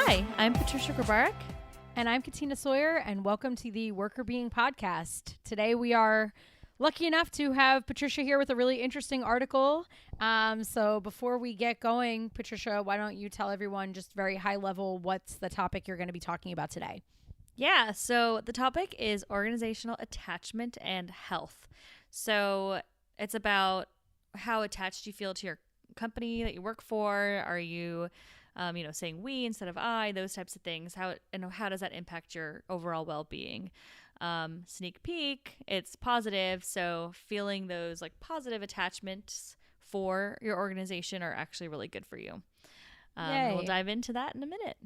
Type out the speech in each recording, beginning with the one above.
Hi, I'm Patricia Grabarek. And I'm Katina Sawyer, and welcome to the Workr Beeing podcast. Today we are lucky enough to have Patricia here with a really interesting article. So before we get going, Patricia, why don't you tell everyone just very high level what's the topic you're going to be talking about today? Yeah, so the topic is organizational attachment and health. So it's about how attached you feel to your company that you work for. Are you saying we instead of I, those types of things. How does that impact your overall well-being? Sneak peek, it's positive. So feeling those like positive attachments for your organization are actually really good for you. We'll dive into that in a minute.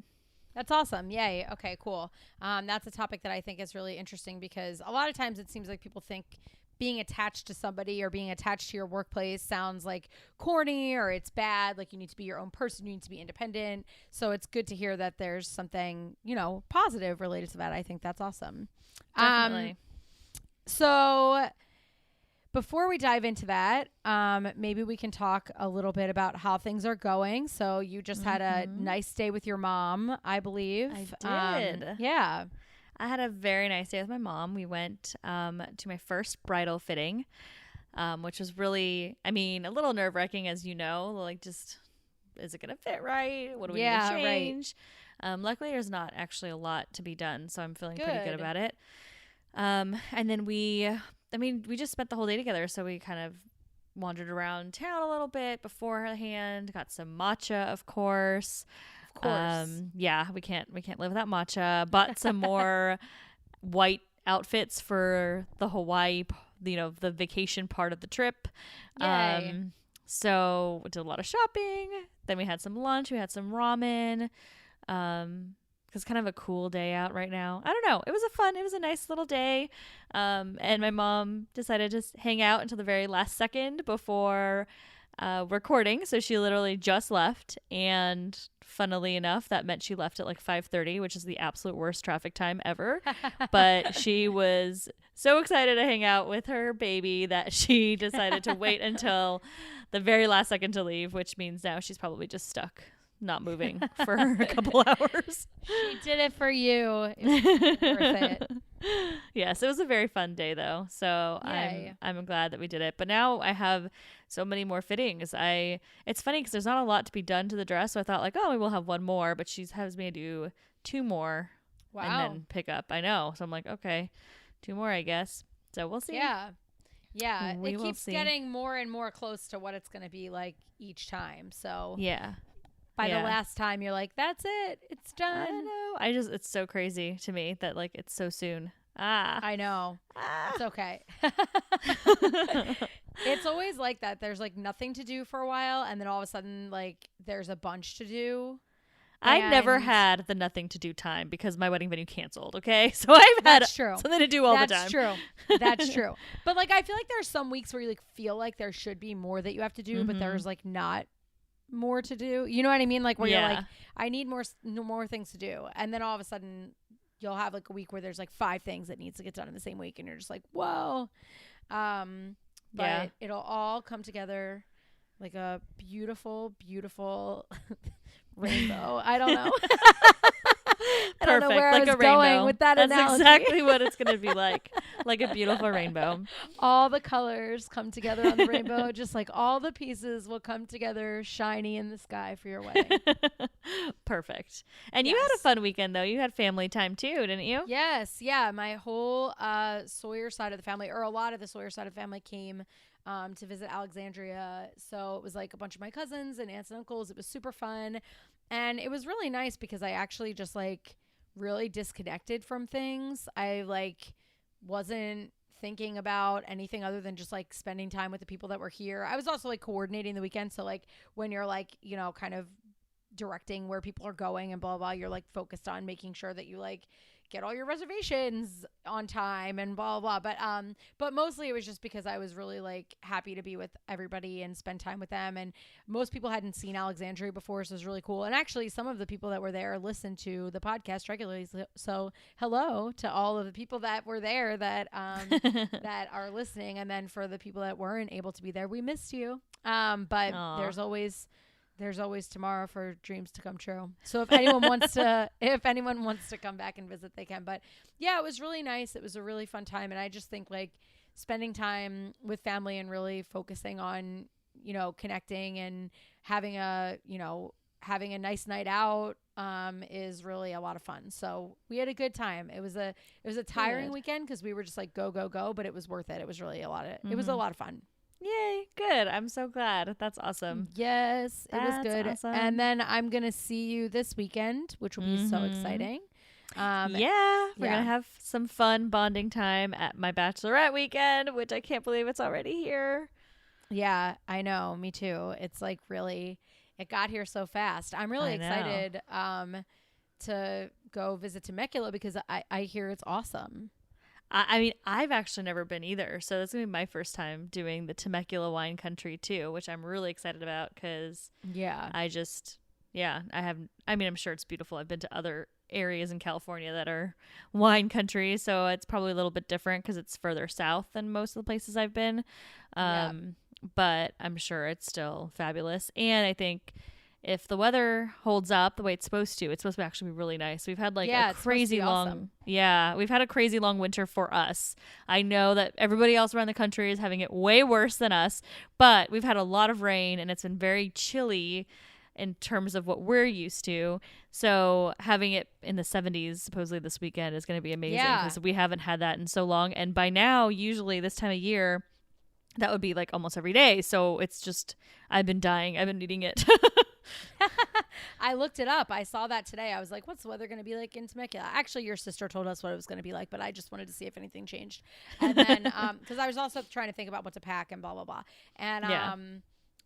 That's awesome. Yay. Okay, cool. That's a topic that I think is really interesting because a lot of times it seems like people think being attached to somebody or being attached to your workplace sounds like corny or it's bad. Like you need to be your own person. You need to be independent. So it's good to hear that there's something, positive related to that. I think that's awesome. Definitely. So before we dive into that, maybe we can talk a little bit about how things are going. So you just had a nice day with your mom, I believe. I did. Yeah. I had a very nice day with my mom. We went to my first bridal fitting, which was really, a little nerve-wracking, as you know. Like, just, is it going to fit right? What do we need to change? Right. Luckily, there's not actually a lot to be done, so I'm feeling pretty good about it. And then we just spent the whole day together, so we kind of wandered around town a little bit beforehand, got some matcha, of course. We can't live without matcha. Bought some more white outfits for the Hawaii, the vacation part of the trip. Yay. So we did a lot of shopping. Then we had some lunch. We had some ramen. It's kind of a cool day out right now. I don't know. It was a nice little day. And my mom decided to hang out until the very last second before recording. So she literally just left, and funnily enough, that meant she left at like 5:30, which is the absolute worst traffic time ever. But she was so excited to hang out with her baby that she decided to wait until the very last second to leave, which means now she's probably just stuck not moving for a couple hours. She did it for you. It was worth it. Yes, it was a very fun day though. So Yay. I'm glad that we did it. But now I have so many more fittings. It's funny because there's not a lot to be done to the dress. So I thought maybe we'll have one more, but she has me do 2 more. Wow. And then pick up. I know. So I'm like, okay, 2 more, I guess. So we'll see. Yeah. Yeah. We it will keeps see. getting more and more close to what it's going to be like each time. So Yeah. By the last time, you're like, that's it. It's done. I know. It's so crazy to me that like it's so soon. I know. It's okay. It's always like that. There's like nothing to do for a while, and then all of a sudden, like there's a bunch to do. I never had the nothing to do time because my wedding venue canceled. Okay, so I've had something to do all the time. That's true. That's true. But like, I feel like there's some weeks where you like feel like there should be more that you have to do, but there's like not more to do. You know what I mean? Like where you're like, I need more things to do, and then all of a sudden you'll have like a week where there's like 5 things that needs to get done in the same week, and you're just like, whoa. But it'll all come together like a beautiful, beautiful rainbow. I don't know. I don't know where like I was going with that That's analogy. exactly what it's going to be like a beautiful rainbow. All the colors come together on the rainbow, just like all the pieces will come together shiny in the sky for your wedding. Perfect. And you had a fun weekend, though. You had family time, too, didn't you? Yes. Yeah. My whole Sawyer side of the family, or a lot of the Sawyer side of the family, came to visit Alexandria. So it was like a bunch of my cousins and aunts and uncles. It was super fun. And it was really nice because I actually just like really disconnected from things. I like wasn't thinking about anything other than just like spending time with the people that were here. I was also like coordinating the weekend. So like when you're like, kind of directing where people are going and blah, blah, you're like focused on making sure that you like get all your reservations on time and blah, blah, blah. But mostly it was just because I was really like happy to be with everybody and spend time with them. And most people hadn't seen Alexandria before, so it was really cool. And actually some of the people that were there listened to the podcast regularly. So hello to all of the people that were there that, that are listening. And then for the people that weren't able to be there, we missed you. But there's always there's always tomorrow for dreams to come true. So if anyone wants to, come back and visit, they can. But yeah, it was really nice. It was a really fun time. And I just think like spending time with family and really focusing on, connecting and having a nice night out, is really a lot of fun. So we had a good time. It was a tiring weekend because we were just like, go, go, go, but it was worth it. It was really it was a lot of fun. Yay. Good. I'm so glad. That's awesome. Yes, it was good. Awesome. And then I'm going to see you this weekend, which will be so exciting. We're going to have some fun bonding time at my bachelorette weekend, which I can't believe it's already here. Yeah, I know. Me too. It's like really, it got here so fast. I'm really excited to go visit Temecula because I hear it's awesome. I mean, I've actually never been either. So that's going to be my first time doing the Temecula wine country too, which I'm really excited about because I'm sure it's beautiful. I've been to other areas in California that are wine country. So it's probably a little bit different because it's further south than most of the places I've been. But I'm sure it's still fabulous. And I think if the weather holds up the way it's supposed to actually be really nice. We've had like a crazy long, we've had a crazy long winter for us. I know that everybody else around the country is having it way worse than us, but we've had a lot of rain and it's been very chilly in terms of what we're used to. So having it in the 70s supposedly this weekend is going to be amazing because we haven't had that in so long. And by now, usually this time of year, that would be like almost every day. So it's just, I've been dying. I've been needing it. I looked it up. I saw that today. I was like, what's the weather going to be like in Temecula? Actually, your sister told us what it was going to be like, but I just wanted to see if anything changed. And then, because I was also trying to think about what to pack and blah, blah, blah. And,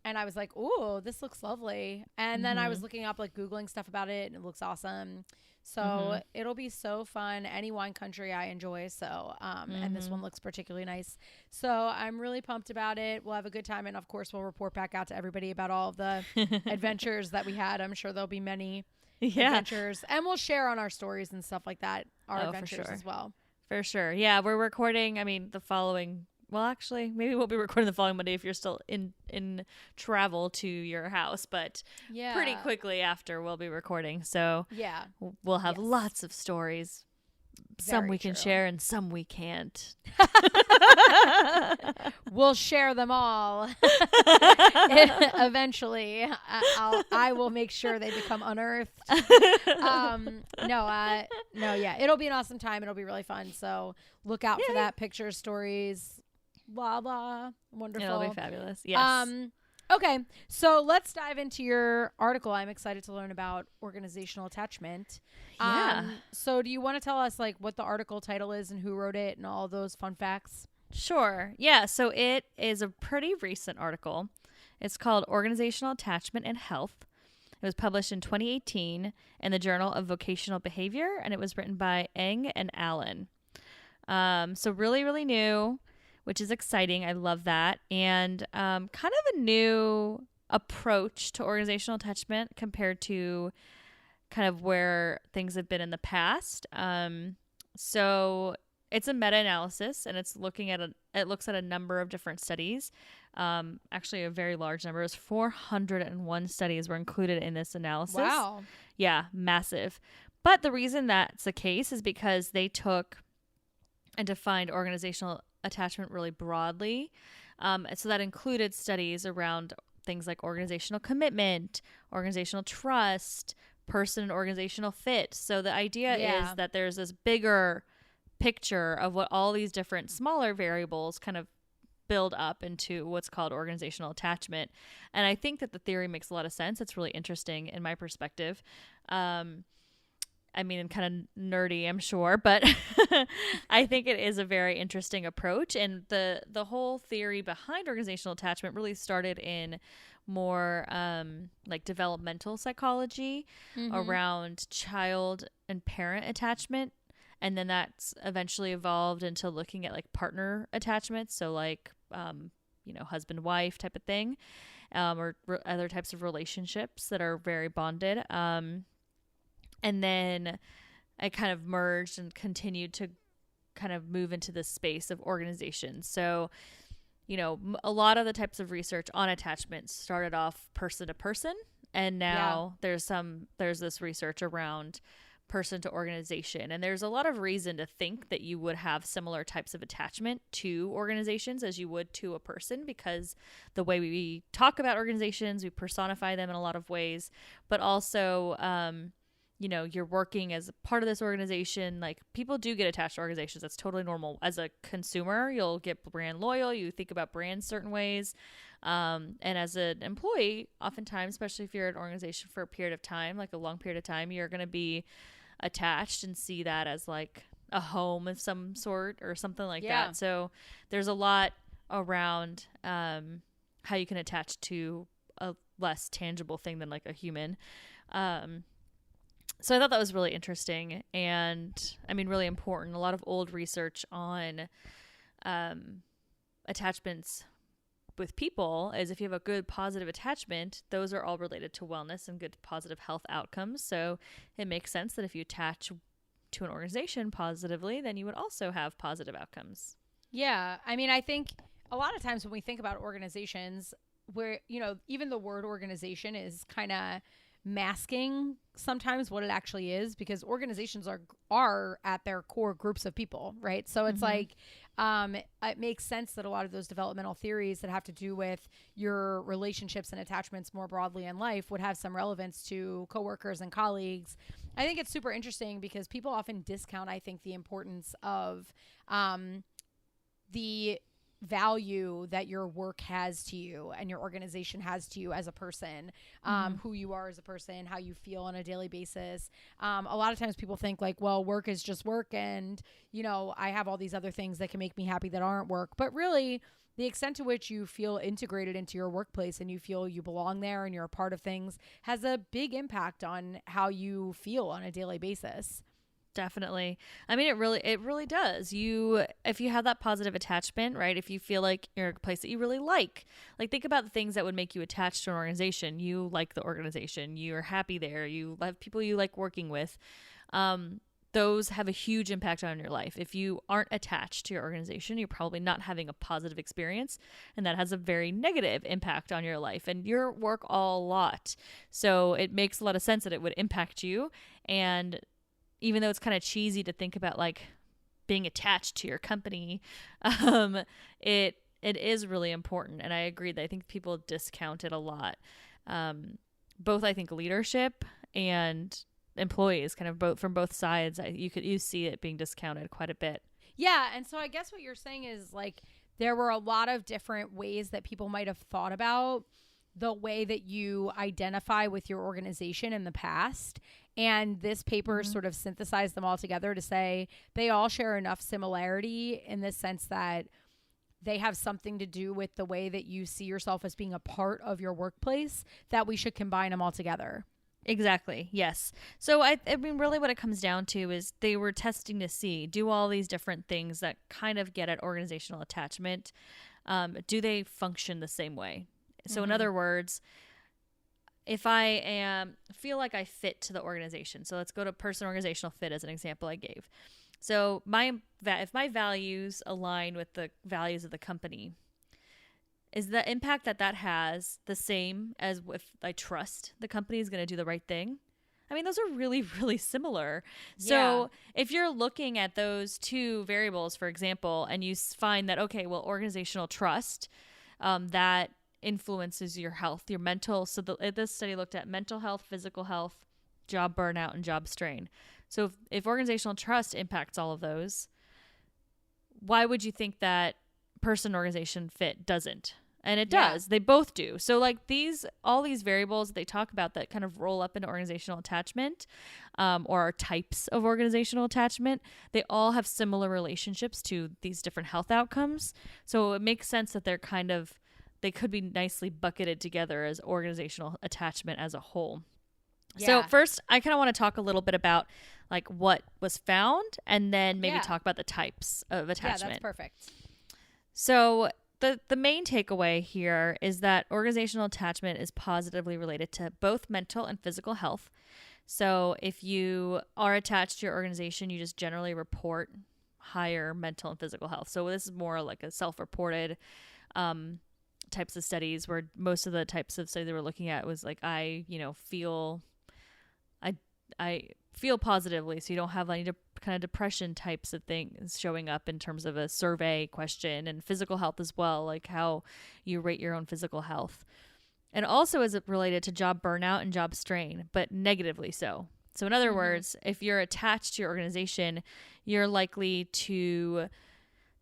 and I was like, ooh, this looks lovely. And then I was looking up, like Googling stuff about it, and it looks awesome. So it'll be so fun. Any wine country I enjoy. So, and this one looks particularly nice. So I'm really pumped about it. We'll have a good time. And of course, we'll report back out to everybody about all of the adventures that we had. I'm sure there'll be many adventures. And we'll share on our stories and stuff like that, our adventures as well. For sure. Yeah, we're recording, the following... Well, actually, maybe we'll be recording the following Monday if you're still in travel to your house. But pretty quickly after, we'll be recording. So we'll have lots of stories. Some we can share and some we can't. We'll share them all. Eventually, I will make sure they become unearthed. It'll be an awesome time. It'll be really fun. So look out for that. Pictures, stories. Blah blah. Wonderful. It'll be fabulous. Yes. Okay, so let's dive into your article. I'm excited to learn about organizational attachment. So do you want to tell us like what the article title is and who wrote it and all those fun facts? Sure. Yeah, so it is a pretty recent article. It's called Organizational Attachment and Health. It was published in 2018 in the Journal of Vocational Behavior, and it was written by Eng and Allen. So really, really new, which is exciting. I love that. And kind of a new approach to organizational attachment compared to kind of where things have been in the past. So it's a meta-analysis, and it looks at a number of different studies. Actually, a very large number. It was 401 studies were included in this analysis. Wow. Yeah, massive. But the reason that's the case is because they took and defined organizational attachment really broadly. So that included studies around things like organizational commitment, organizational trust, person and organizational fit. So the idea is that there's this bigger picture of what all these different smaller variables kind of build up into what's called organizational attachment. And I think that the theory makes a lot of sense. It's really interesting in my perspective. And kind of nerdy, I'm sure, but I think it is a very interesting approach. And the whole theory behind organizational attachment really started in more like developmental psychology around child and parent attachment. And then that's eventually evolved into looking at like partner attachments. So like, husband, wife type of thing, or other types of relationships that are very bonded. And then I kind of merged and continued to kind of move into this space of organization. So, a lot of the types of research on attachment started off person to person. And Yeah. now there's this research around person to organization, and there's a lot of reason to think that you would have similar types of attachment to organizations as you would to a person, because the way we talk about organizations, we personify them in a lot of ways, but also you're working as a part of this organization. Like, people do get attached to organizations. That's totally normal. As a consumer, you'll get brand loyal. You think about brands certain ways. And as an employee, oftentimes, especially if you're at an organization for a period of time, like a long period of time, you're going to be attached and see that as like a home of some sort or something like that. So there's a lot around how you can attach to a less tangible thing than like a human. So I thought that was really interesting, and I mean, really important. A lot of old research on attachments with people is if you have a good positive attachment, those are all related to wellness and good positive health outcomes. So it makes sense that if you attach to an organization positively, then you would also have positive outcomes. Yeah. I mean, I think a lot of times when we think about organizations, where, even the word organization is kind of masking sometimes what it actually is, because organizations are at their core groups of people, right? So it's like it makes sense that a lot of those developmental theories that have to do with your relationships and attachments more broadly in life would have some relevance to coworkers and colleagues. I think it's super interesting because people often discount, I think, the importance of the value that your work has to you and your organization has to you as a person, who you are as a person, how you feel on a daily basis. A lot of times people think like, well, work is just work, and I have all these other things that can make me happy that aren't work. But really, the extent to which you feel integrated into your workplace and you feel you belong there and you're a part of things has a big impact on how you feel on a daily basis. Definitely. I mean, it really does. If you have that positive attachment, right? If you feel like you're a place that you really like think about the things that would make you attached to an organization. You like the organization. You're happy there. You have people you like working with. Those have a huge impact on your life. If you aren't attached to your organization, you're probably not having a positive experience, and that has a very negative impact on your life and your work a lot. So it makes a lot of sense that it would impact you. And even though it's kind of cheesy to think about like being attached to your company, it is really important. And I agree that I think people discount it a lot. Both, I think, leadership and employees, kind of both from both sides, you see it being discounted quite a bit. Yeah. And so I guess what you're saying is like there were a lot of different ways that people might have thought about the way that you identify with your organization in the past. And this paper sort of synthesized them all together to say they all share enough similarity in the sense that they have something to do with the way that you see yourself as being a part of your workplace, that we should combine them all together. Exactly. Yes. So I mean, really what it comes down to is they were testing to see, do all these different things that kind of get at organizational attachment, do they function the same way? So in other words, if I feel like I fit to the organization, so let's go to person organizational fit as an example I gave. So if my values align with the values of the company, is the impact that has the same as if I trust the company is going to do the right thing? I mean, those are really, really similar. Yeah. So if you're looking at those two variables, for example, and you find that, okay, well, organizational trust, that influences your health, your mental. So this study looked at mental health, physical health, job burnout, and job strain. So if organizational trust impacts all of those, why would you think that person organization fit doesn't? And it does. They both do. So like all these variables they talk about that kind of roll up into organizational attachment, or are types of organizational attachment, they all have similar relationships to these different health outcomes. So it makes sense that they could be nicely bucketed together as organizational attachment as a whole. Yeah. So first, I kind of want to talk a little bit about like what was found, and then maybe talk about the types of attachment. Yeah, that's perfect. So the main takeaway here is that organizational attachment is positively related to both mental and physical health. So if you are attached to your organization, you just generally report higher mental and physical health. So this is more like a self-reported types of studies where most of the types of studies they were looking at was like, I feel positively. So you don't have any kind of depression types of things showing up in terms of a survey question, and physical health as well, like how you rate your own physical health. And also is it related to job burnout and job strain, but negatively so. So in other words, if you're attached to your organization, you're likely to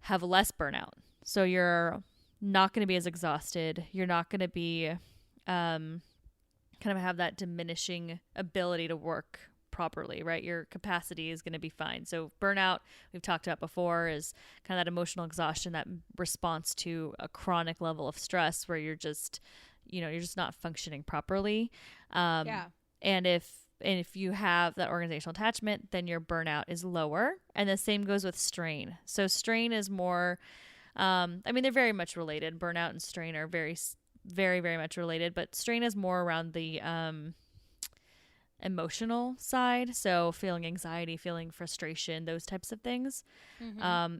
have less burnout. So you're not going to be as exhausted. You're not going to be kind of have that diminishing ability to work properly, right? Your capacity is going to be fine. So burnout, we've talked about before, is kind of that emotional exhaustion, that response to a chronic level of stress where you're just not functioning properly. And if you have that organizational attachment, then your burnout is lower. And the same goes with strain. So strain is more, they're very much related. Burnout and strain are very, very, very much related, but strain is more around the emotional side. So feeling anxiety, feeling frustration, those types of things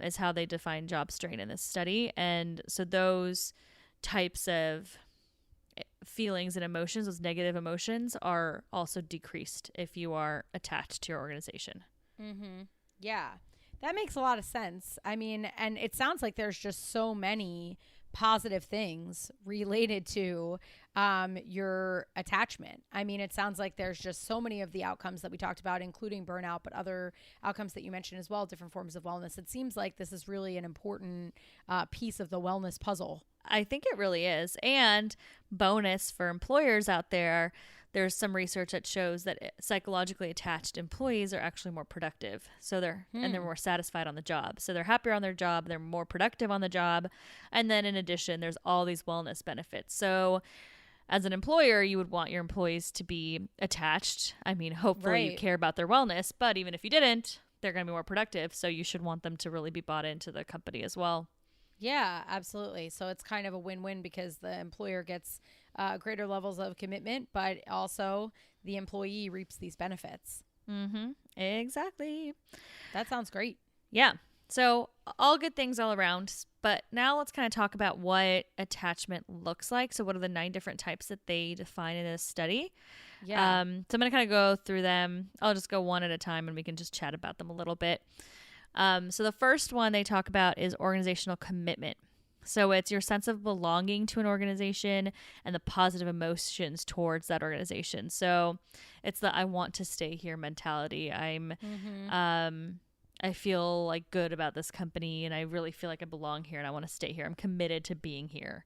is how they define job strain in this study. And so those types of feelings and emotions, those negative emotions, are also decreased if you are attached to your organization. Yeah, that makes a lot of sense. I mean, and it sounds like there's just so many positive things related to your attachment. I mean, it sounds like there's just so many of the outcomes that we talked about, including burnout, but other outcomes that you mentioned as well, different forms of wellness. It seems like this is really an important piece of the wellness puzzle. I think it really is. And bonus for employers out there, there's some research that shows that psychologically attached employees are actually more productive. So they're more satisfied on the job. So they're happier on their job. They're more productive on the job. And then in addition, there's all these wellness benefits. So as an employer, you would want your employees to be attached. I mean, hopefully you care about their wellness, but even if you didn't, they're going to be more productive. So you should want them to really be bought into the company as well. Yeah, absolutely. So it's kind of a win-win because the employer gets greater levels of commitment, but also the employee reaps these benefits. Exactly. That sounds great. Yeah. So all good things all around. But now let's kind of talk about what attachment looks like. So what are the 9 different types that they define in this study? Yeah. So I'm going to kind of go through them. I'll just go one at a time and we can just chat about them a little bit. So the first one they talk about is organizational commitment. So it's your sense of belonging to an organization and the positive emotions towards that organization. So it's the I want to stay here mentality. I feel like good about this company and I really feel like I belong here and I want to stay here. I'm committed to being here.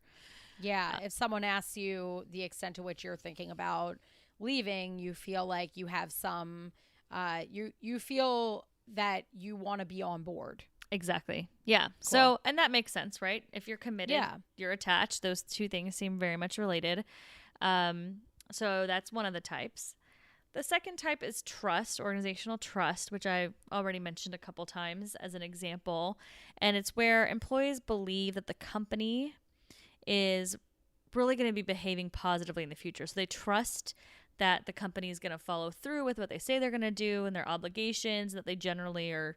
Yeah. If someone asks you the extent to which you're thinking about leaving, you feel like you have some, you feel that you want to be on board. Exactly. Yeah. Cool. So, and that makes sense, right? If you're committed, you're attached. Those two things seem very much related. So that's one of the types. The second type is trust, organizational trust, which I already mentioned a couple times as an example. And it's where employees believe that the company is really going to be behaving positively in the future. So they trust that the company is going to follow through with what they say they're going to do and their obligations, that they generally are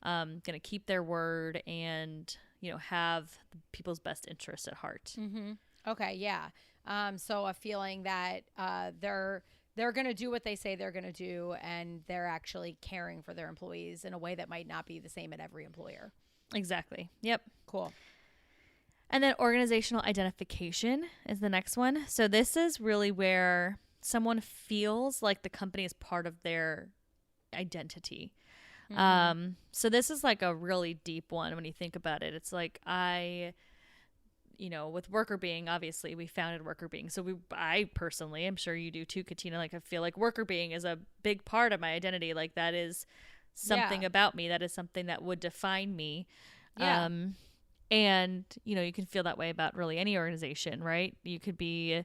going to keep their word and, have people's best interests at heart. Okay. Yeah. So a feeling that they're going to do what they say they're going to do, and they're actually caring for their employees in a way that might not be the same at every employer. Exactly. Yep. Cool. And then organizational identification is the next one. So this is really where someone feels like the company is part of their identity. So this is like a really deep one when you think about it. It's like with Workr Beeing, obviously we founded Workr Beeing. So I personally, I'm sure you do too, Katina, like I feel like Workr Beeing is a big part of my identity. Like that is something about me. That is something that would define me. Yeah. And you can feel that way about really any organization, right? You could be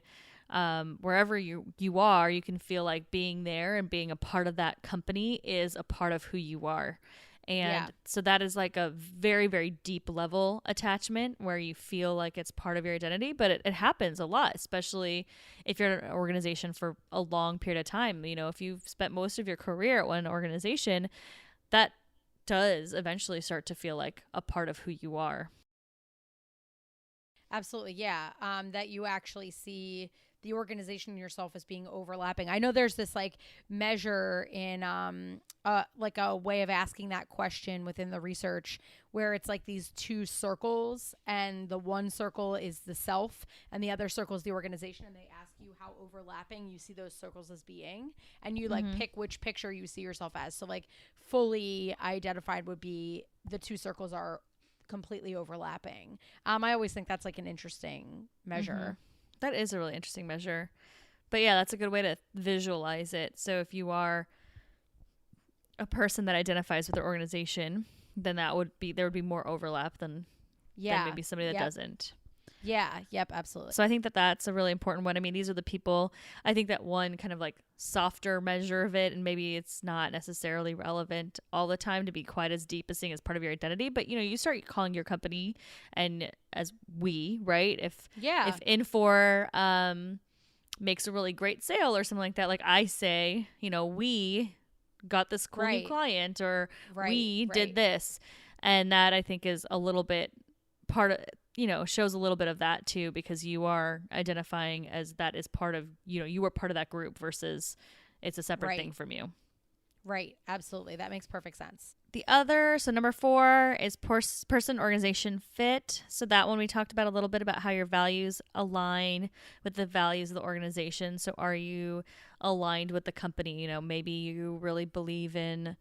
wherever you are, you can feel like being there and being a part of that company is a part of who you are. And so that is like a very, very deep level attachment where you feel like it's part of your identity, but it happens a lot, especially if you're in an organization for a long period of time. If you've spent most of your career at one organization, that does eventually start to feel like a part of who you are. Absolutely. Yeah. That you actually see the organization and yourself as being overlapping. I know there's this like measure in like a way of asking that question within the research where it's like these two circles, and the one circle is the self and the other circle is the organization, and they ask you how overlapping you see those circles as being, and you like pick which picture you see yourself as. So like fully identified would be the two circles are completely overlapping. I always think that's like an interesting measure. That is a really interesting measure. But yeah, that's a good way to visualize it. So if you are a person that identifies with their organization, then there would be more overlap than maybe somebody that doesn't. Yeah. Yep. Absolutely. So I think that that's a really important one. I mean, these are the people. I think that one kind of like softer measure of it, and maybe it's not necessarily relevant all the time to be quite as deep as seeing as part of your identity. But you start calling your company and as we, right? If Infor makes a really great sale or something like that, like I say, we got this cool new client, or we did this, and that I think is a little bit part of, shows a little bit of that too, because you are identifying as that is part of, you were part of that group versus it's a separate thing from you. Right. Absolutely. That makes perfect sense. So number 4 is person organization fit. So that one we talked about a little bit about how your values align with the values of the organization. So are you aligned with the company? Maybe you really believe in,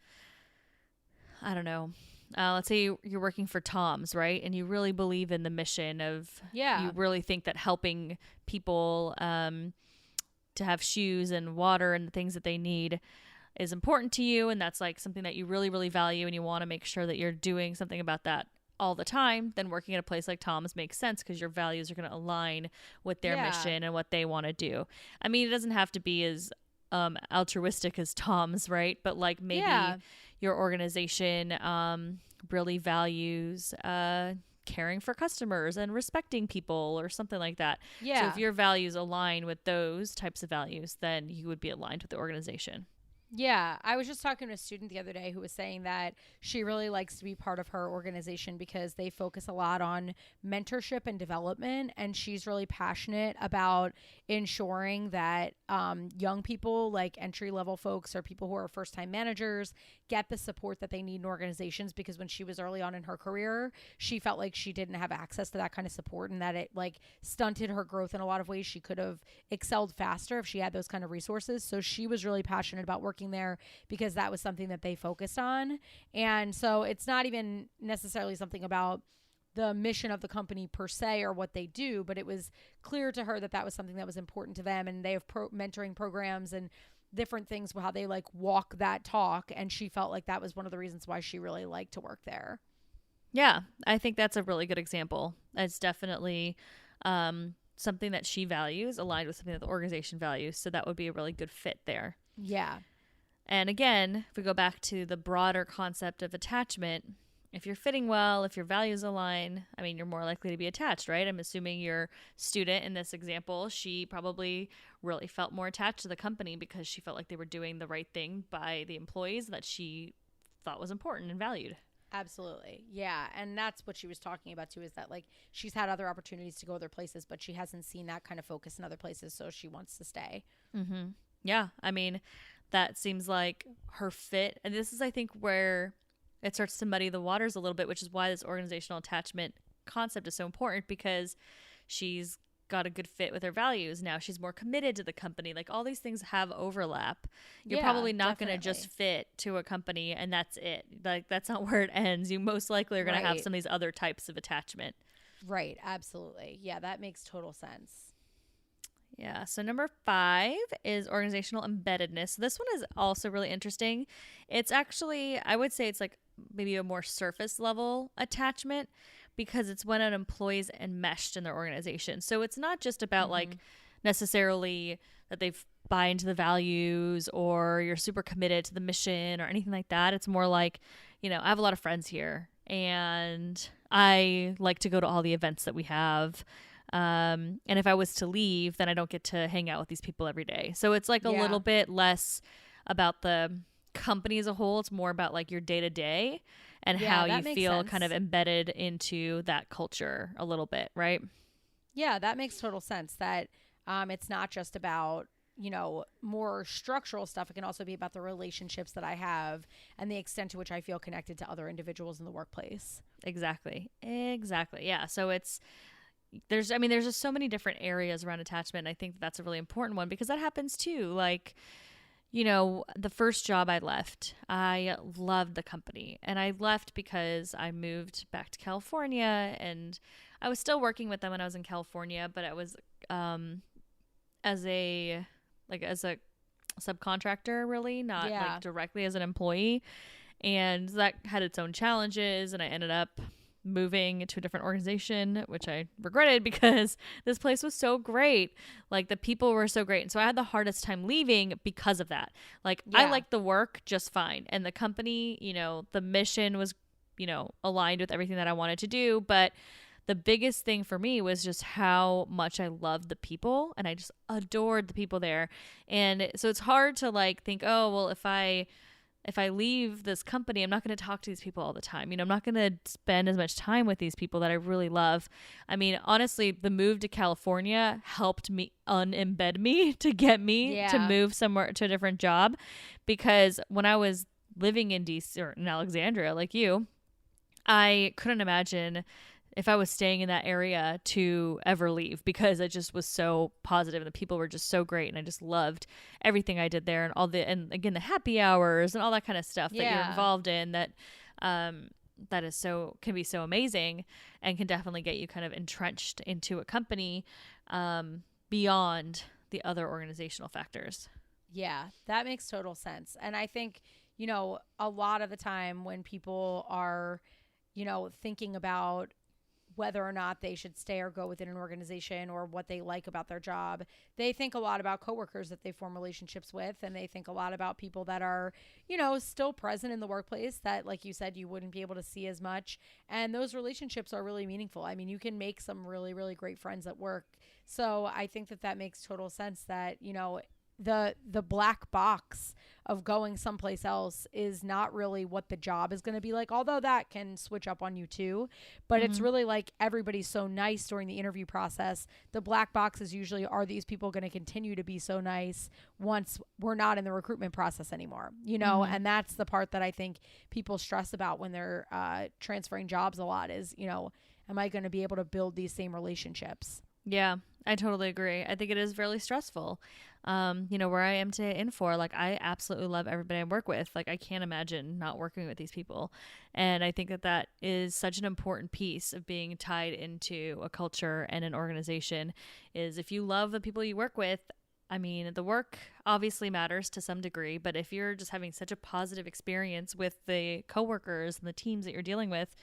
I don't know, let's say you're working for Tom's, right? And you really believe in the mission of, you really think that helping people to have shoes and water and the things that they need is important to you. And that's like something that you really, really value, and you want to make sure that you're doing something about that all the time. Then working at a place like Tom's makes sense because your values are going to align with their mission and what they want to do. I mean, it doesn't have to be as altruistic as Tom's, right? But like maybe your organization really values caring for customers and respecting people or something like that. Yeah. So if your values align with those types of values, then you would be aligned with the organization. Yeah, I was just talking to a student the other day who was saying that she really likes to be part of her organization because they focus a lot on mentorship and development, and she's really passionate about ensuring that young people, like entry-level folks or people who are first-time managers, get the support that they need in organizations, because when she was early on in her career, she felt like she didn't have access to that kind of support, and that it like stunted her growth in a lot of ways. She could have excelled faster if she had those kind of resources. So she was really passionate about working there because that was something that they focused on. And so it's not even necessarily something about the mission of the company per se or what they do, but it was clear to her that that was something that was important to them. And they have mentoring programs and different things, how they like walk that talk. And she felt like that was one of the reasons why she really liked to work there. Yeah, I think that's a really good example. It's definitely something that she values, aligned with something that the organization values. So that would be a really good fit there. Yeah. And again, if we go back to the broader concept of attachment, if you're fitting well, if your values align, I mean, you're more likely to be attached, right? I'm assuming your student in this example, she probably really felt more attached to the company because she felt like they were doing the right thing by the employees that she thought was important and valued. Absolutely. Yeah. And that's what she was talking about too, is that like she's had other opportunities to go other places, but she hasn't seen that kind of focus in other places. So she wants to stay. Mm-hmm. Yeah. I mean, that seems like her fit. And this is, I think, where it starts to muddy the waters a little bit, which is why this organizational attachment concept is so important, because she's got a good fit with her values. Now she's more committed to the company. Like all these things have overlap. You're probably not going to just fit to a company and that's it. Like that's not where it ends. You most likely are going to have some of these other types of attachment. Right. Absolutely. Yeah, that makes total sense. Yeah. So number 5 is organizational embeddedness. So this one is also really interesting. It's actually, I would say it's like maybe a more surface level attachment, because it's when an employee is enmeshed in their organization. So it's not just about like necessarily that they buy into the values or you're super committed to the mission or anything like that. It's more like, I have a lot of friends here and I like to go to all the events that we have. And if I was to leave, then I don't get to hang out with these people every day. So it's like a little bit less about the company as a whole. It's more about like your day to day and how you feel kind of embedded into that culture a little bit, right? Yeah, that makes total sense. That it's not just about, you know, more structural stuff. It can also be about the relationships that I have and the extent to which I feel connected to other individuals in the workplace. Exactly. Exactly. Yeah. So there's just so many different areas around attachment. And I think that's a really important one because that happens too. Like, you know, the first job I left, I loved the company, and I left because I moved back to California, and I was still working with them when I was in California, but I was as a as a subcontractor, really, not Yeah. like directly as an employee. And that had its own challenges, and I ended up moving to a different organization, which I regretted because this place was so great. Like, the people were so great. And so I had the hardest time leaving because of that. Like, I Yeah. liked the work just fine. And the company, you know, the mission was, you know, aligned with everything that I wanted to do. But the biggest thing for me was just how much I loved the people, and I just adored the people there. And so it's hard to like think, oh, well, if I leave this company, I'm not going to talk to these people all the time. You know, I'm not going to spend as much time with these people that I really love. I mean, honestly, the move to California helped me unembed me to get me to Yeah. move somewhere to a different job, because when I was living in DC or in Alexandria, like you, I couldn't imagine if I was staying in that area to ever leave, because it just was so positive and the people were just so great, and I just loved everything I did there, and and again, the happy hours and all that kind of stuff that you're Yeah. involved in, that that is can be so amazing and can definitely get you kind of entrenched into a company beyond the other organizational factors. Yeah, that makes total sense. And I think, you know, a lot of the time when people are, you know, thinking about whether or not they should stay or go within an organization or what they like about their job, they think a lot about coworkers that they form relationships with. And they think a lot about people that are, you know, still present in the workplace that, like you said, you wouldn't be able to see as much. And those relationships are really meaningful. I mean, you can make some really, really great friends at work. So I think that that makes total sense that, you know, the black box of going someplace else is not really what the job is going to be like, although that can switch up on you too. But it's Mm-hmm. really like everybody's so nice during the interview process. The black boxes usually are these people going to continue to be so nice once we're not in the recruitment process anymore, you know? Mm-hmm. And that's the part that I think people stress about when they're transferring jobs a lot is, you know, am I going to be able to build these same relationships? Yeah, I totally agree. I think it is really stressful. You know, where I am today at Infor, like, I absolutely love everybody I work with. Like, I can't imagine not working with these people. And I think that that is such an important piece of being tied into a culture and an organization, is if you love the people you work with, I mean, the work obviously matters to some degree, but if you're just having such a positive experience with the coworkers and the teams that you're dealing with,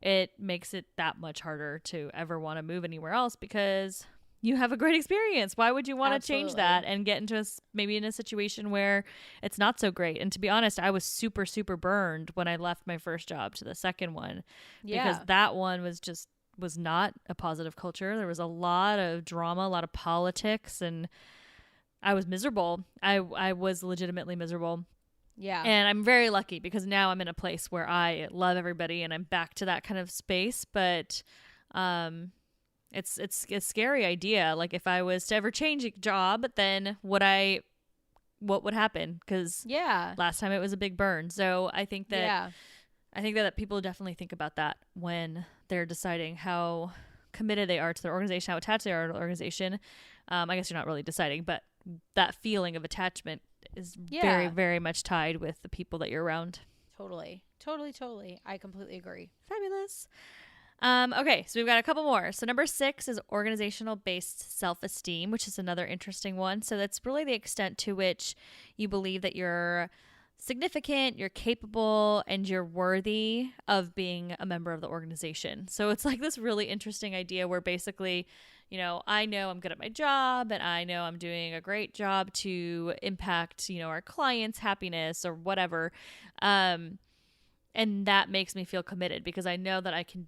it makes it that much harder to ever want to move anywhere else, because you have a great experience. Why would you want to change Absolutely. that and get into maybe in a situation where it's not so great? And to be honest, I was super, super burned when I left my first job to the second one, because Yeah. that one was not a positive culture. There was a lot of drama, a lot of politics, and I was miserable. I was legitimately miserable. Yeah. And I'm very lucky because now I'm in a place where I love everybody and I'm back to that kind of space. But it's a scary idea. Like, if I was to ever change a job, then what would happen? Because Yeah. last time it was a big burn. So Yeah. I think that people definitely think about that when they're deciding how committed they are to their organization, how attached they are to the organization. I guess you're not really deciding, but that feeling of attachment is very, Yeah. very much tied with the people that you're around. Totally. Totally. Totally. I completely agree. Fabulous. Okay, so we've got a couple more. So number 6 is organizational based self-esteem, which is another interesting one. So that's really the extent to which you believe that you're significant, you're capable, and you're worthy of being a member of the organization. So it's like this really interesting idea where basically, you know I'm good at my job, and I know I'm doing a great job to impact, you know, our clients' happiness or whatever. And that makes me feel committed because I know that I can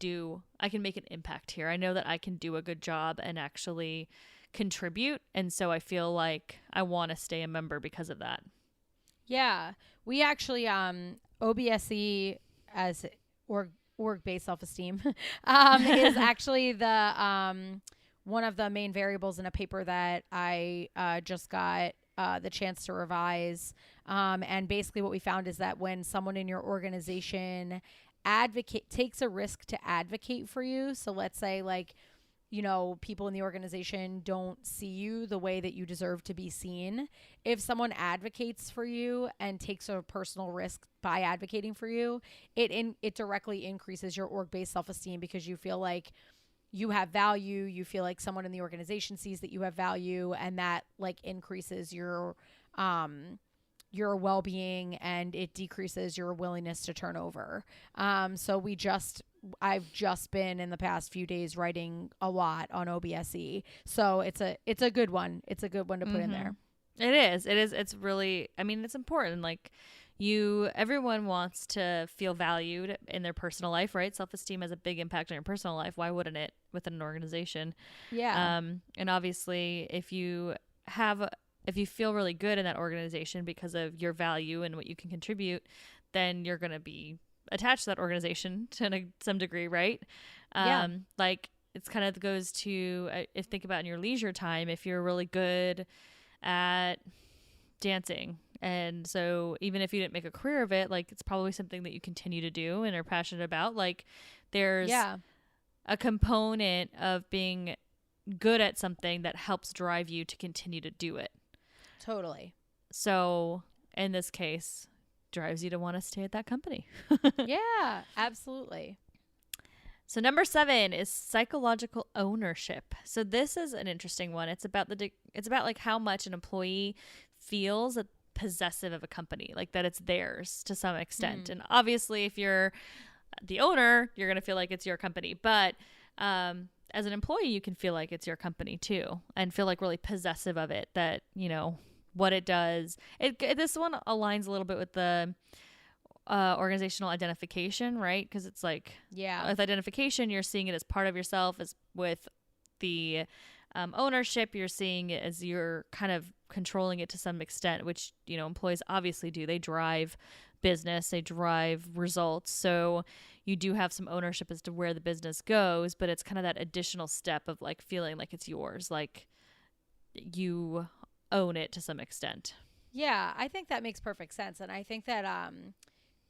make an impact here. I know that I can do a good job and actually contribute. And so I feel like I want to stay a member because of that. Yeah. We actually OBSE, as org based self-esteem, is actually the one of the main variables in a paper that I just got the chance to revise. And basically what we found is that when someone in your organization takes a risk to advocate for you. So let's say like, you know, people in the organization don't see you the way that you deserve to be seen. If someone advocates for you and takes a personal risk by advocating for you, it directly increases your org-based self-esteem because you feel like you have value. You feel like someone in the organization sees that you have value, and that like increases your well-being, and it decreases your willingness to turn over. So I've just been in the past few days writing a lot on OBSE. So it's a good one. It's a good one to put in there. It is. It's really, I mean, it's important. Like everyone wants to feel valued in their personal life, right? Self-esteem has a big impact on your personal life. Why wouldn't it within an organization? Yeah. And obviously if you feel really good in that organization because of your value and what you can contribute, then you're going to be attached to that organization to some degree, right? Yeah. Like it's kind of goes to, if think about in your leisure time, if you're really good at dancing, and so even if you didn't make a career of it, like it's probably something that you continue to do and are passionate about. Like there's a component of being good at something that helps drive you to continue to do it. Totally. So in this case, drives you to want to stay at that company. Yeah, absolutely. So number 7 is psychological ownership. So this is an interesting one. It's about like how much an employee feels possessive of a company, like that it's theirs to some extent. And obviously if you're the owner, you're going to feel like it's your company, but as an employee, you can feel like it's your company too, and feel like really possessive of it, that, you know, what it does. This one aligns a little bit with the organizational identification, right? Because it's like, with identification, you're seeing it as part of yourself. As with the ownership, you're seeing it as you're kind of controlling it to some extent, which, you know, employees obviously do. They drive business, they drive results. So you do have some ownership as to where the business goes, but it's kind of that additional step of like feeling like it's yours, like you own it to some extent. Yeah, I think that makes perfect sense. And I think that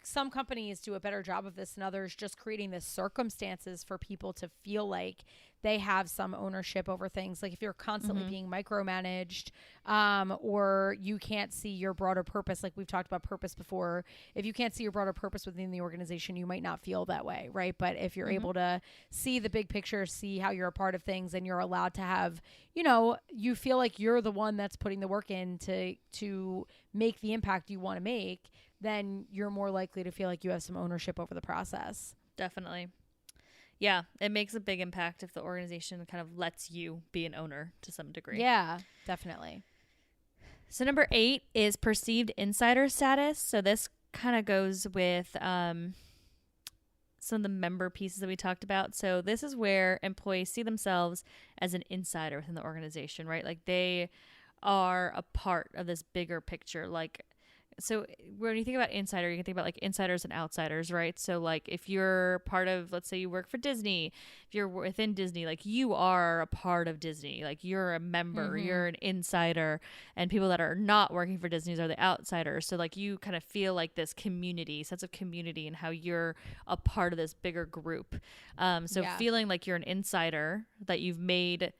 some companies do a better job of this than others, just creating the circumstances for people to feel like they have some ownership over things. Like if you're constantly being micromanaged, or you can't see your broader purpose, like we've talked about purpose before, if you can't see your broader purpose within the organization, you might not feel that way, right? But if you're able to see the big picture, see how you're a part of things, and you're allowed to have, you know, you feel like you're the one that's putting the work in to make the impact you want to make, then you're more likely to feel like you have some ownership over the process. Definitely. Yeah, it makes a big impact if the organization kind of lets you be an owner to some degree. Yeah, definitely. So number 8 is perceived insider status. So this kind of goes with some of the member pieces that we talked about. So this is where employees see themselves as an insider within the organization, right? Like they are a part of this bigger picture. Like, so when you think about insider, you can think about like insiders and outsiders, right? So like if you're part of, let's say you work for Disney, if you're within Disney, like you are a part of Disney, like you're a member, you're an insider, and people that are not working for Disney are the outsiders. So like you kind of feel like this sense of community and how you're a part of this bigger group. Feeling like you're an insider, that you've made,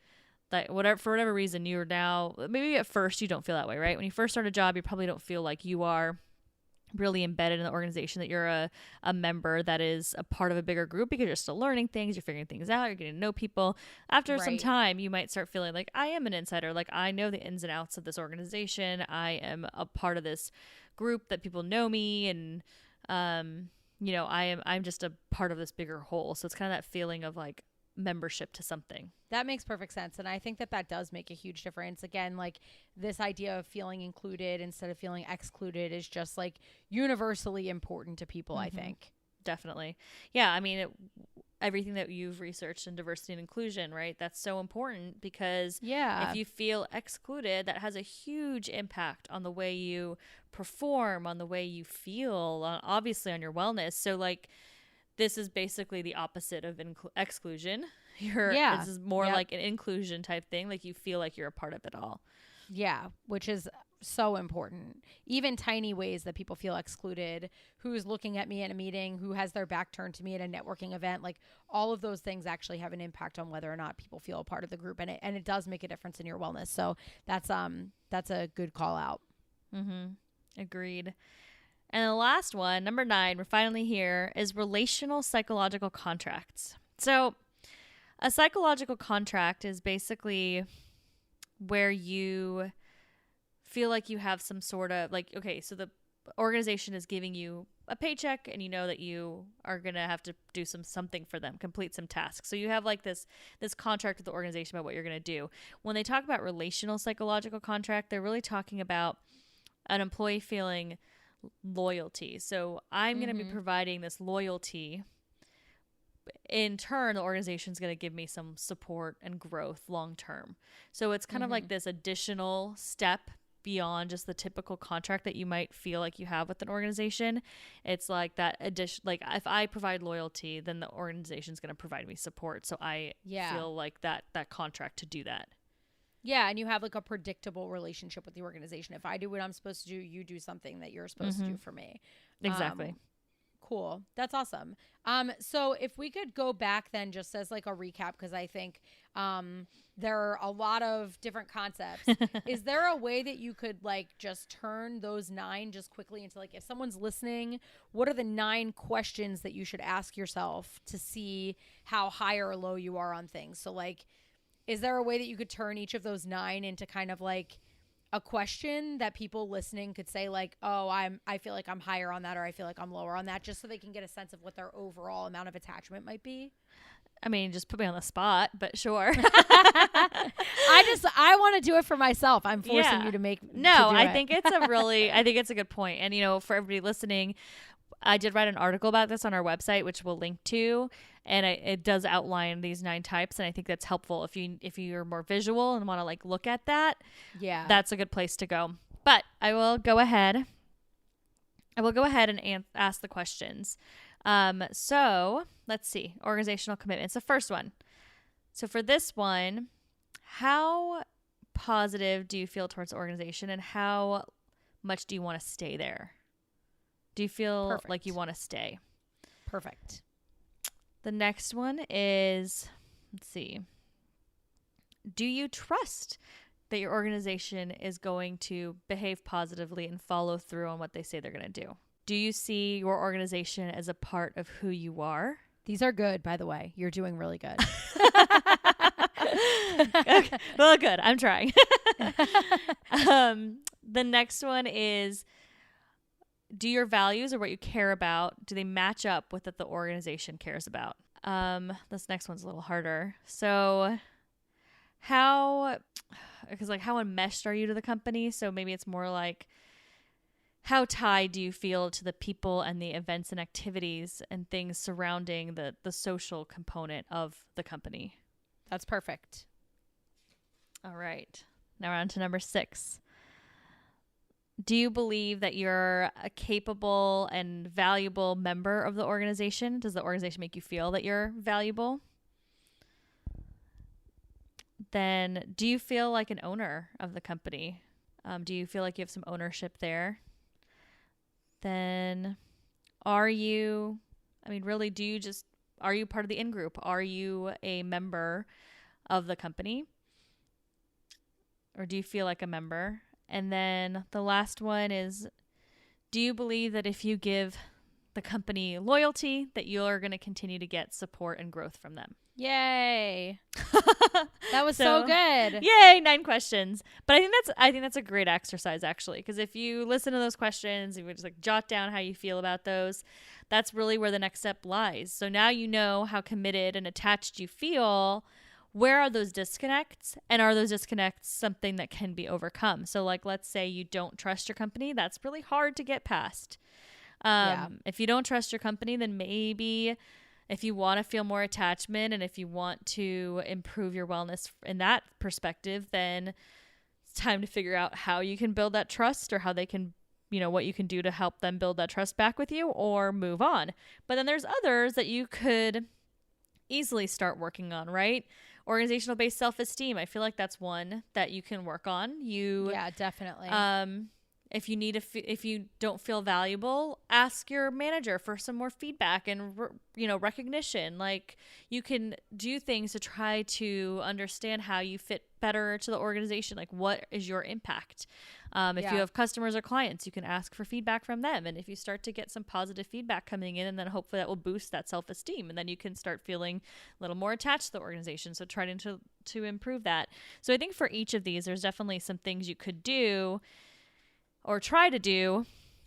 that for whatever reason, you're now, maybe at first you don't feel that way, right? When you first start a job, you probably don't feel like you are really embedded in the organization, that you're a member that is a part of a bigger group, because you're still learning things, you're figuring things out, you're getting to know people. After some time, you might start feeling like, I am an insider, like I know the ins and outs of this organization, I am a part of this group, that people know me, and I'm just a part of this bigger whole. So it's kind of that feeling of like membership to something. That makes perfect sense. And I think that does make a huge difference. Again, like this idea of feeling included instead of feeling excluded is just like universally important to people, I think. Definitely. Yeah. I mean, everything that you've researched in diversity and inclusion, right? That's so important, because if you feel excluded, that has a huge impact on the way you perform, on the way you feel, obviously on your wellness. So like, this is basically the opposite of exclusion. This is more like an inclusion type thing. Like you feel like you're a part of it all. Yeah, which is so important. Even tiny ways that people feel excluded, who's looking at me in a meeting, who has their back turned to me at a networking event, like all of those things actually have an impact on whether or not people feel a part of the group, and it does make a difference in your wellness. So that's a good call out. Agreed. And the last one, number 9, we're finally here, is relational psychological contracts. So a psychological contract is basically where you feel like you have some sort of like, okay, so the organization is giving you a paycheck and you know that you are going to have to do something for them, complete some tasks. So you have like this contract with the organization about what you're going to do. When they talk about relational psychological contract, they're really talking about an employee feeling loyalty. So I'm going to be providing this loyalty. In turn, the organization is going to give me some support and growth long term. So it's kind of like this additional step beyond just the typical contract that you might feel like you have with an organization. It's like that addition, like if I provide loyalty, then the organization is going to provide me support. So I feel like that contract to do that. Yeah, and you have like a predictable relationship with the organization. If I do what I'm supposed to do, you do something that you're supposed to do for me. Exactly. Cool. That's awesome. So if we could go back then just as like a recap, because I think there are a lot of different concepts. Is there a way that you could like just turn those 9 just quickly into like, if someone's listening, what are the 9 questions that you should ask yourself to see how high or low you are on things? So like, is there a way that you could turn each of those 9 into kind of like a question that people listening could say like, oh, I feel like I'm higher on that, or I feel like I'm lower on that, just so they can get a sense of what their overall amount of attachment might be? I mean, just put me on the spot, but sure. I want to do it for myself. I'm forcing you to make I think it's a good point. And, you know, for everybody listening, I did write an article about this on our website, which we'll link to, and it does outline these 9 types, and I think that's helpful if you're more visual and want to like look at that. Yeah, that's a good place to go. But I will go ahead and ask the questions. So let's see, organizational commitments. The first one. So for this one, how positive do you feel towards the organization, and how much do you want to stay there? Do you feel like you want to stay? Perfect. The next one is, let's see. Do you trust that your organization is going to behave positively and follow through on what they say they're going to do? Do you see your organization as a part of who you are? These are good, by the way. You're doing really good. Okay. Well, good. I'm trying. The next one is, do your values or what you care about, do they match up with what the organization cares about? This next one's a little harder. So how enmeshed are you to the company? So maybe it's more like, how tied do you feel to the people and the events and activities and things surrounding the social component of the company? That's perfect. All right. Now we're on to number 6. Do you believe that you're a capable and valuable member of the organization? Does the organization make you feel that you're valuable? Then, do you feel like an owner of the company? Do you feel like you have some ownership there? Then, are you part of the in-group? Are you a member of the company? Or do you feel like a member? And then the last one is, do you believe that if you give the company loyalty, that you're going to continue to get support and growth from them? Yay. That was so good. Yay, 9 questions. But I think that's a great exercise, actually, because if you listen to those questions, you would just like jot down how you feel about those. That's really where the next step lies. So now you know how committed and attached you feel. Where are those disconnects? And are those disconnects something that can be overcome? So like, let's say you don't trust your company. That's really hard to get past. If you don't trust your company, then maybe if you want to feel more attachment and if you want to improve your wellness in that perspective, then it's time to figure out how you can build that trust, or how they can, what you can do to help them build that trust back with you, or move on. But then there's others that you could easily start working on, right? Organizational based self-esteem. I feel like that's one that you can work on. Yeah, definitely. If you need if you don't feel valuable, ask your manager for some more feedback and recognition. Like, you can do things to try to understand how you fit better to the organization. Like, what is your impact? If you have customers or clients, you can ask for feedback from them. And if you start to get some positive feedback coming in, and then hopefully that will boost that self-esteem, and then you can start feeling a little more attached to the organization. So trying to improve that. So I think for each of these, there's definitely some things you could do or try to do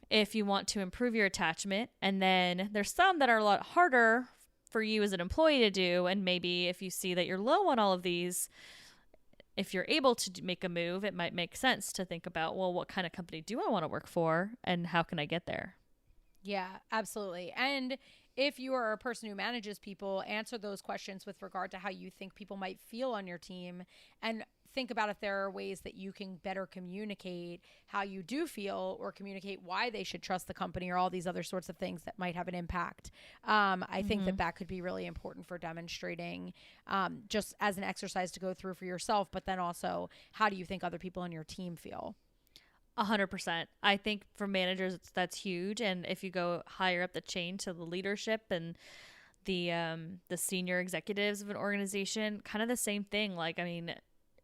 if you want to improve your attachment. And then there's some that are a lot harder for you as an employee to do. And maybe if you see that you're low on all of these, if you're able to make a move, it might make sense to think about, well, what kind of company do I want to work for and how can I get there? Yeah, absolutely. And if you are a person who manages people, answer those questions with regard to how you think people might feel on your team, and think about if there are ways that you can better communicate how you do feel, or communicate why they should trust the company, or all these other sorts of things that might have an impact. I think that could be really important for demonstrating, just as an exercise to go through for yourself, but then also, how do you think other people on your team feel? 100%. I think for managers, that's huge. And if you go higher up the chain to the leadership and the senior executives of an organization, kind of the same thing. Like, I mean,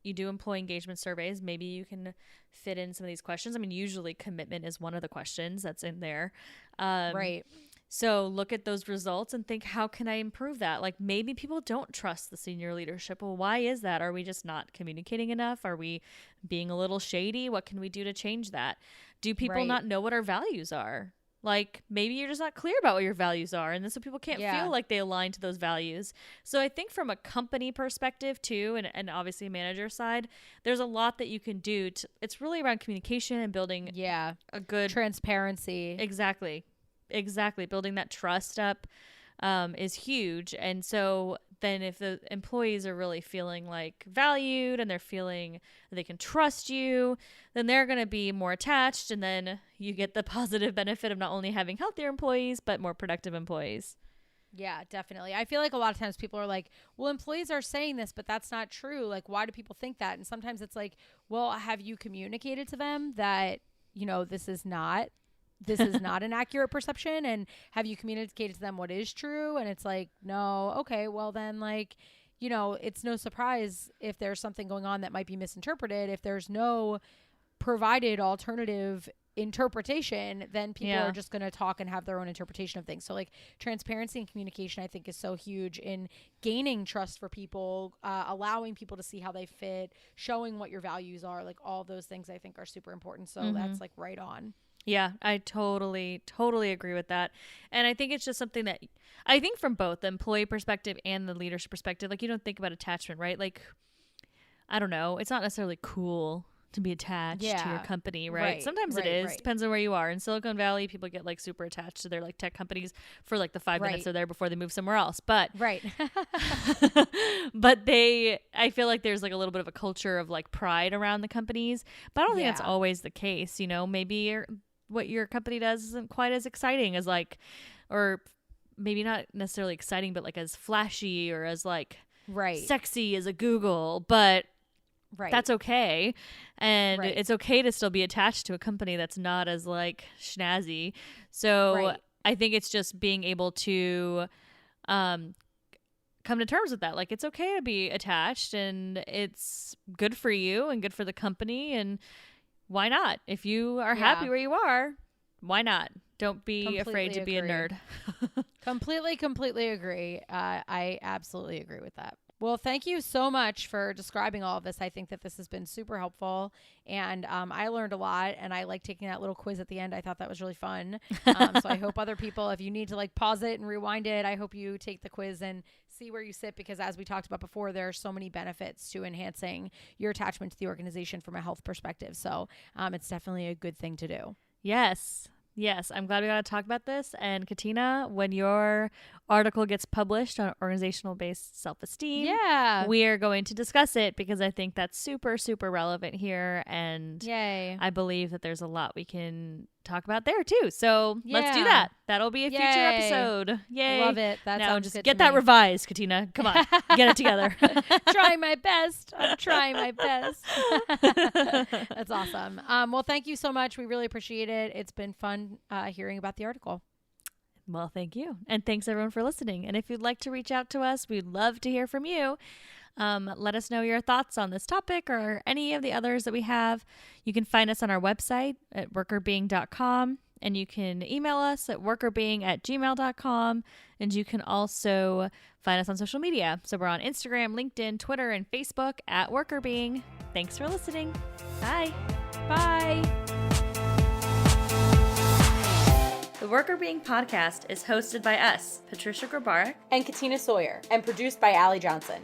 you do employee engagement surveys. Maybe you can fit in some of these questions. I mean, usually commitment is one of the questions that's in there. Right. So look at those results and think, how can I improve that? Like, maybe people don't trust the senior leadership. Well, why is that? Are we just not communicating enough? Are we being a little shady? What can we do to change that? Do people not know what our values are? Like, maybe you're just not clear about what your values are, and then so people can't feel like they align to those values. So I think from a company perspective too, and obviously manager side, there's a lot that you can do. It's really around communication and building a good transparency. Exactly. Building that trust up is huge. And so then if the employees are really feeling like valued and they're feeling they can trust you, then they're going to be more attached. And then you get the positive benefit of not only having healthier employees, but more productive employees. Yeah, definitely. I feel like a lot of times people are like, well, employees are saying this, but that's not true. Like, why do people think that? And sometimes it's like, well, have you communicated to them that, this is not an accurate perception? And have you communicated to them what is true? And it's like, no. Okay, well then, like, it's no surprise if there's something going on that might be misinterpreted. If there's no provided alternative interpretation, then people are just going to talk and have their own interpretation of things. So like, transparency and communication, I think, is so huge in gaining trust for people, allowing people to see how they fit, showing what your values are. Like, all those things I think are super important. So that's like right on. Yeah, I totally agree with that. And I think it's just something that I think from both the employee perspective and the leadership perspective, like, you don't think about attachment, right? Like, I don't know. It's not necessarily cool to be attached to your company, right? Sometimes it is. Depends on where you are. In Silicon Valley, people get like super attached to their like tech companies for like the 5 minutes they're there before they move somewhere else. But but I feel like there's like a little bit of a culture of like pride around the companies. But I don't think that's always the case. Maybe what your company does isn't quite as exciting as like, or maybe not necessarily exciting, but like as flashy or as like sexy as a Google, but that's okay. And it's okay to still be attached to a company that's not as like snazzy. So I think it's just being able to come to terms with that. Like, it's okay to be attached, and it's good for you and good for the company, and why not? If you are happy where you are, why not? Don't be afraid to be a nerd. Completely agree. I absolutely agree with that. Well, thank you so much for describing all of this. I think that this has been super helpful, and I learned a lot, and I like taking that little quiz at the end. I thought that was really fun. So I hope other people, if you need to like pause it and rewind it, I hope you take the quiz and see where you sit, because as we talked about before, there are so many benefits to enhancing your attachment to the organization from a health perspective. So it's definitely a good thing to do. Yes. Yes, I'm glad we got to talk about this. And Katina, when your article gets published on organizational-based self-esteem, Yeah. we are going to discuss it because I think that's super, super relevant here. And Yay. I believe that there's a lot we can talk about there too. So let's do Yeah. that. That'll be a future Yay. episode. Yay. Love it. That now sounds just good get to that me. revised, Katina. Come on. Get it together. Trying my best. I'm trying my best. That's awesome. Well, thank you so much. We really appreciate it. It's been fun hearing about the article. Well, thank you. And thanks everyone for listening. And if you'd like to reach out to us, we'd love to hear from you. Let us know your thoughts on this topic or any of the others that we have. You can find us on our website at workrbeeing.com, and you can email us at workrbeeing@gmail.com, and you can also find us on social media. So we're on Instagram, LinkedIn, Twitter, and Facebook at Workr Beeing. Thanks for listening. Bye. Bye. The Workr Beeing podcast is hosted by us, Patricia Grabarek And Katina Sawyer, and produced by Allie Johnson.